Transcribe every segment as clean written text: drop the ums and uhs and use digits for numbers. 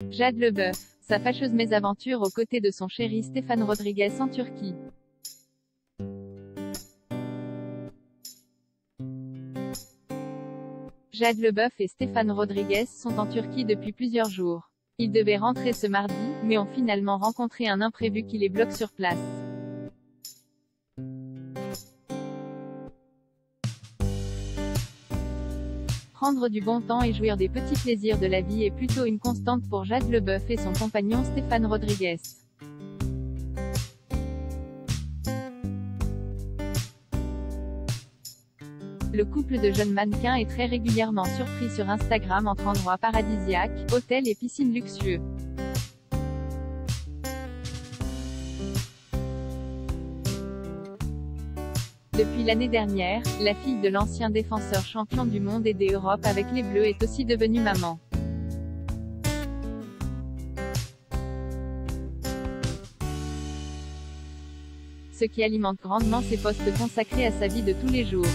Jade Leboeuf, sa fâcheuse mésaventure aux côtés de son chéri Stéphane Rodriguez en Turquie. Jade Leboeuf et Stéphane Rodriguez sont en Turquie depuis plusieurs jours. Ils devaient rentrer ce mardi, mais ont finalement rencontré un imprévu qui les bloque sur place. Prendre du bon temps et jouir des petits plaisirs de la vie est plutôt une constante pour Jade Leboeuf et son compagnon Stéphane Rodriguez. Le couple de jeunes mannequins est très régulièrement surpris sur Instagram entre endroits paradisiaques, hôtels et piscines luxueux. Depuis l'année dernière, la fille de l'ancien défenseur champion du monde et des Europes avec les Bleus est aussi devenue maman. Ce qui alimente grandement ses posts consacrés à sa vie de tous les jours.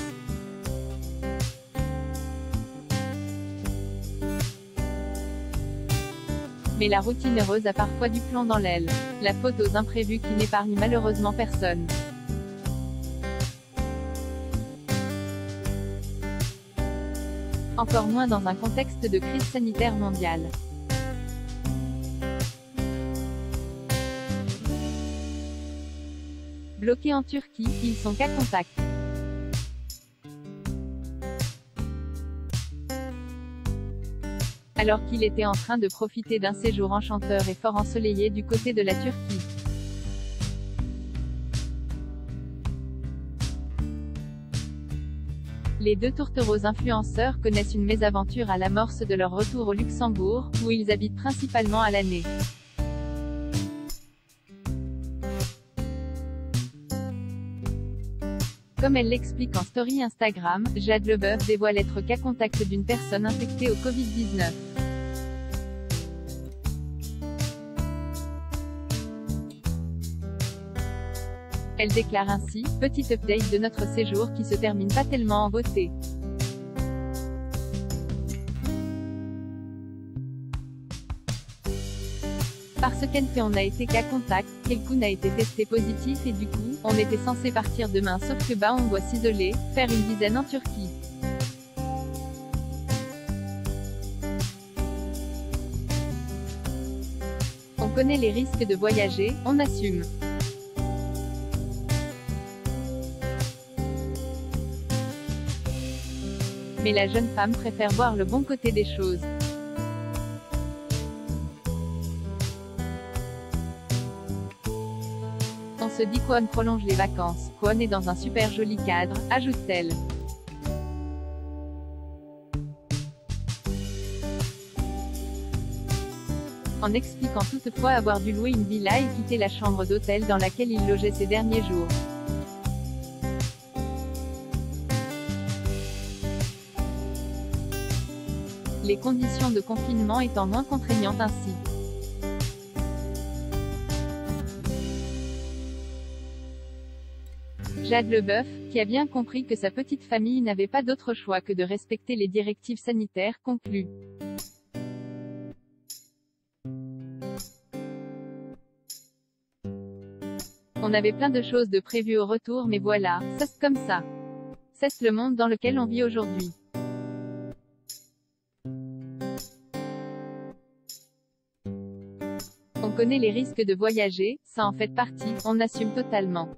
Mais la routine heureuse a parfois du plomb dans l'aile. La faute aux imprévus qui n'épargnent malheureusement personne. Encore moins dans un contexte de crise sanitaire mondiale. Bloqués en Turquie, ils sont cas contact. Alors qu'il était en train de profiter d'un séjour enchanteur et fort ensoleillé du côté de la Turquie. Les deux tourtereaux influenceurs connaissent une mésaventure à l'amorce de leur retour au Luxembourg, où ils habitent principalement à l'année. Comme elle l'explique en story Instagram, Jade Leboeuf dévoile être cas contact d'une personne infectée au Covid-19. Elle déclare ainsi, petit update de notre séjour qui se termine pas tellement en beauté. Parce qu'on a été cas contact, quelqu'un a été testé positif et du coup, on était censé partir demain sauf que on doit s'isoler, faire une dizaine en Turquie. On connaît les risques de voyager, on assume. Mais la jeune femme préfère voir le bon côté des choses. On se dit qu'on prolonge les vacances, qu'on est dans un super joli cadre, ajoute-t-elle. En expliquant toutefois avoir dû louer une villa et quitter la chambre d'hôtel dans laquelle il logeait ces derniers jours. Les conditions de confinement étant moins contraignantes ainsi. Jade Leboeuf, qui a bien compris que sa petite famille n'avait pas d'autre choix que de respecter les directives sanitaires, conclut. On avait plein de choses de prévues au retour mais voilà, ça c'est comme ça. C'est le monde dans lequel on vit aujourd'hui. On connaît les risques de voyager, ça en fait partie, on assume totalement.